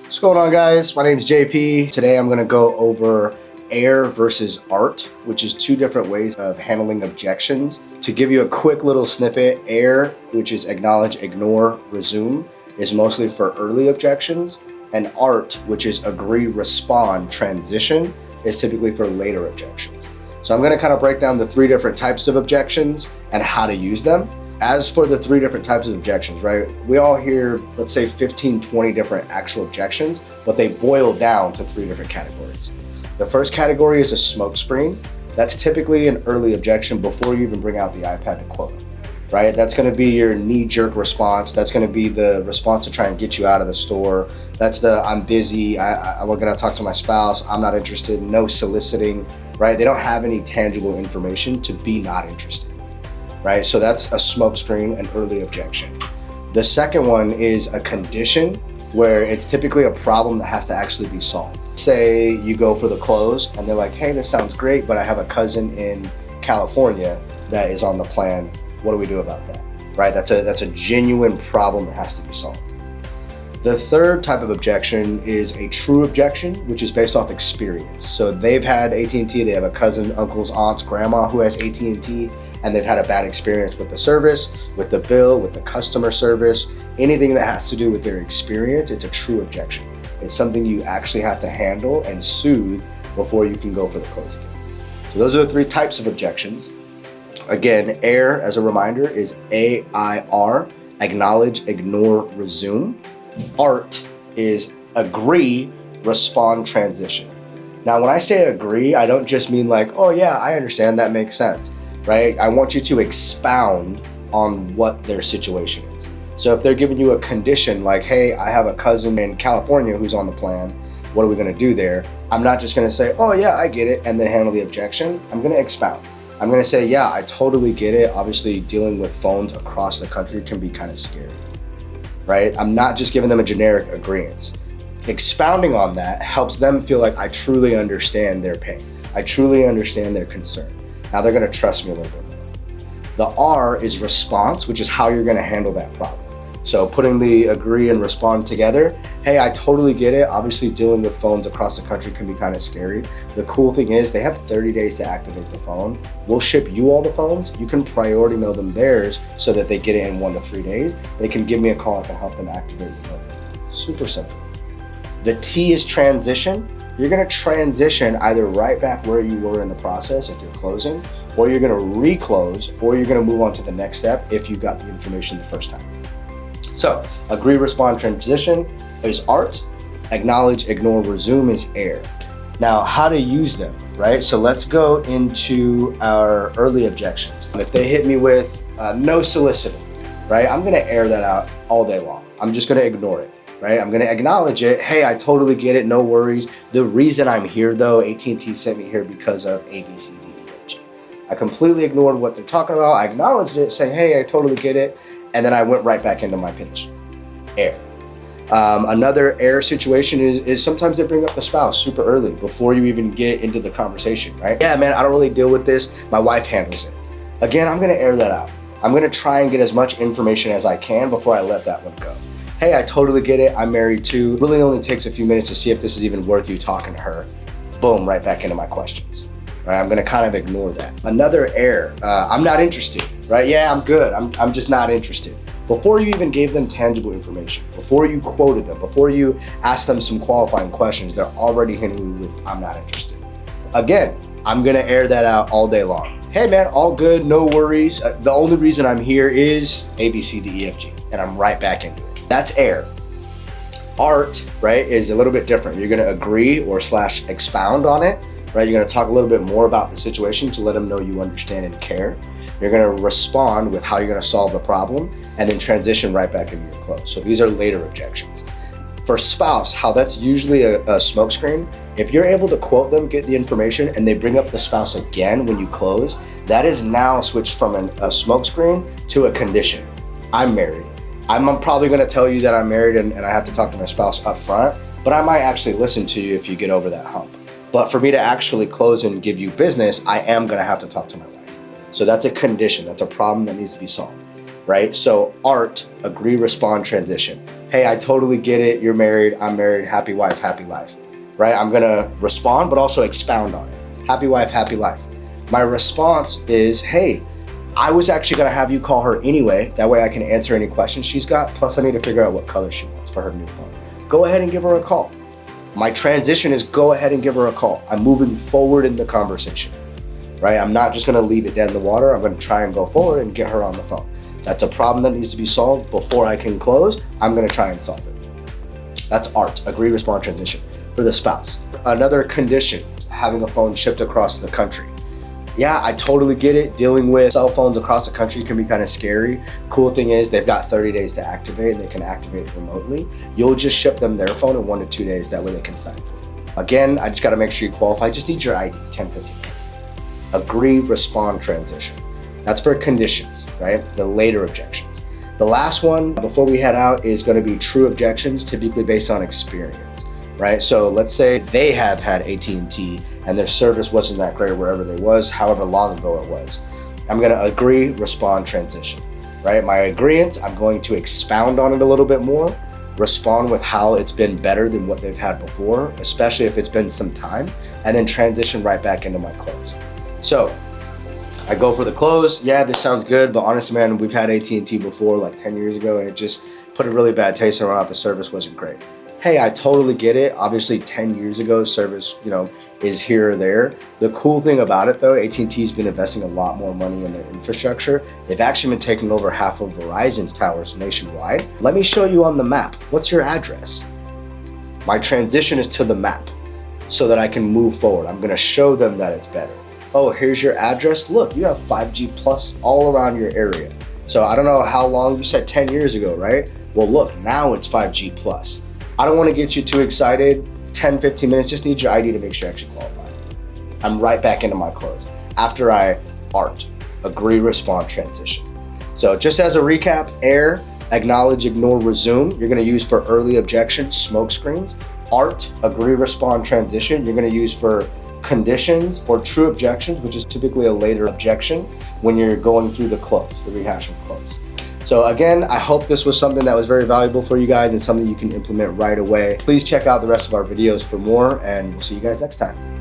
What's going on, guys? My name is JP. Today I'm going to go over A.R versus A.R.T, which is two different ways of handling objections. To give you a quick little snippet, A.R, which is acknowledge, ignore, resume, is mostly for early objections, and A.R.T, which is agree, respond, transition, is typically for later objections. So I'm going to kind of break down the three different types of objections and how to use them. As for the three different types of objections, right? We all hear, let's say 15, 20 different actual objections, but they boil down to three different categories. The first category is a smoke screen. That's typically an early objection before you even bring out the iPad to quote, right? That's gonna be your knee-jerk response. That's gonna be the response to try and get you out of the store. That's the, I'm busy, we're gonna talk to my spouse, I'm not interested, no soliciting, right? They don't have any tangible information to be not interested. Right? So that's a smoke screen, an early objection. The second one is a condition where it's typically a problem that has to actually be solved. Say you go for the close and they're like, hey, this sounds great, but I have a cousin in California that is on the plan. What do we do about that? Right? That's a genuine problem that has to be solved. The third type of objection is a true objection, which is based off experience. So they've had AT&T, they have a cousin, uncles, aunts, grandma who has AT&T, and they've had a bad experience with the service, with the bill, with the customer service, anything that has to do with their experience, it's a true objection. It's something you actually have to handle and soothe before you can go for the close again. So those are the three types of objections. Again, A.R, as a reminder, is A.I.R, acknowledge, ignore, resume. A.R.T is agree, respond, transition. Now, when I say agree, I don't just mean like, oh yeah, I understand, that makes sense, right? I want you to expound on what their situation is. So if they're giving you a condition like, hey, I have a cousin in California who's on the plan, what are we gonna do there? I'm not just gonna say, oh yeah, I get it, and then handle the objection. I'm gonna expound. I'm gonna say, yeah, I totally get it. Obviously, dealing with phones across the country can be kind of scary. Right? I'm not just giving them a generic agreement. Expounding on that helps them feel like I truly understand their pain. I truly understand their concern. Now they're gonna trust me a little bit more. The R is response, which is how you're gonna handle that problem. So putting the agree and respond together, hey, I totally get it. Obviously dealing with phones across the country can be kind of scary. The cool thing is they have 30 days to activate the phone. We'll ship you all the phones. You can priority mail them theirs so that they get it in 1 to 3 days. They can give me a call, I can help them activate it. Super simple. The T is transition. You're gonna transition either right back where you were in the process if you're closing, or you're gonna reclose, or you're gonna move on to the next step if you got the information the first time. So, agree, respond, transition is A.R.T. Acknowledge, ignore, resume is A.R. Now, how to use them, right? So let's go into our early objections. If they hit me with no soliciting, right? I'm gonna air that out all day long. I'm just gonna ignore it, right? I'm gonna acknowledge it. Hey, I totally get it, no worries. The reason I'm here though, AT&T sent me here because of A, B, C, D, E, F, G. I completely ignored what they're talking about. I acknowledged it, saying, hey, I totally get it. And then I went right back into my pitch. A.R. Another A.R situation is sometimes they bring up the spouse super early before you even get into the conversation, right? Yeah, man, I don't really deal with this. My wife handles it. Again, I'm gonna air that out. I'm gonna try and get as much information as I can before I let that one go. Hey, I totally get it. I'm married too. Really only takes a few minutes to see if this is even worth you talking to her. Boom, right back into my questions. Right, I'm gonna kind of ignore that. Another A.R, I'm not interested, right? Yeah, I'm good, I'm just not interested. Before you even gave them tangible information, before you quoted them, before you asked them some qualifying questions, they're already hitting you with, I'm not interested. Again, I'm gonna air that out all day long. Hey man, all good, no worries. The only reason I'm here is A, B, C, D, E, F, G, and I'm right back into it. That's A.R. A.R.T, right, is a little bit different. You're gonna agree or / expound on it. Right, you're gonna talk a little bit more about the situation to let them know you understand and care. You're gonna respond with how you're gonna solve the problem and then transition right back into your close. So these are later objections. For spouse, how that's usually a smokescreen, if you're able to quote them, get the information, and they bring up the spouse again when you close, that is now switched from a smokescreen to a condition. I'm married. I'm probably gonna tell you that I'm married and I have to talk to my spouse up front, but I might actually listen to you if you get over that hump. But for me to actually close and give you business, I am gonna have to talk to my wife. So that's a condition, that's a problem that needs to be solved, right? So A.R.T, agree, respond, transition. hey, I totally get it. You're married, I'm married, happy wife, happy life, right? I'm gonna respond, but also expound on it. Happy wife, happy life. My response is, hey, I was actually gonna have you call her anyway. That way I can answer any questions she's got. Plus I need to figure out what color she wants for her new phone. Go ahead and give her a call. My transition is go ahead and give her a call. I'm moving forward in the conversation, right? I'm not just gonna leave it dead in the water. I'm gonna try and go forward and get her on the phone. That's a problem that needs to be solved before I can close. I'm gonna try and solve it. That's ART, agree, respond, transition, for the spouse. Another condition, having a phone shipped across the country. Yeah, I totally get it. Dealing with cell phones across the country can be kind of scary. Cool thing is they've got 30 days to activate and they can activate it remotely. You'll just ship them their phone in 1 to 2 days. That way they can sign for it. Again, I just got to make sure you qualify. Just need your ID, 10, 15 minutes. Agree, respond, transition. That's for conditions, right? The later objections. The last one before we head out is going to be true objections, typically based on experience, right? So let's say they have had AT&T and their service wasn't that great wherever they was, however long ago it was. I'm gonna agree, respond, transition, right? My agreement, I'm going to expound on it a little bit more, respond with how it's been better than what they've had before, especially if it's been some time, and then transition right back into my close. So I go for the close. Yeah, this sounds good, but honestly, man, we've had AT&T before, like 10 years ago, and it just put a really bad taste in our mouth. The service wasn't great. Hey, I totally get it. Obviously 10 years ago, service, is here or there. The cool thing about it though, AT&T's been investing a lot more money in their infrastructure. They've actually been taking over half of Verizon's towers nationwide. Let me show you on the map. What's your address? My transition is to the map so that I can move forward. I'm gonna show them that it's better. Oh, here's your address. Look, you have 5G plus all around your area. So I don't know how long, you said 10 years ago, right? Well, look, now it's 5G plus. I don't want to get you too excited. 10, 15 minutes, just need your ID to make sure you actually qualify. I'm right back into my close after I ART, agree, respond, transition. So just as a recap, A.R, acknowledge, ignore, resume, you're going to use for early objections, smoke screens. ART, agree, respond, transition, you're going to use for conditions or true objections, which is typically a later objection when you're going through the close, the rehash of close. So again, I hope this was something that was very valuable for you guys and something you can implement right away. Please check out the rest of our videos for more, and we'll see you guys next time.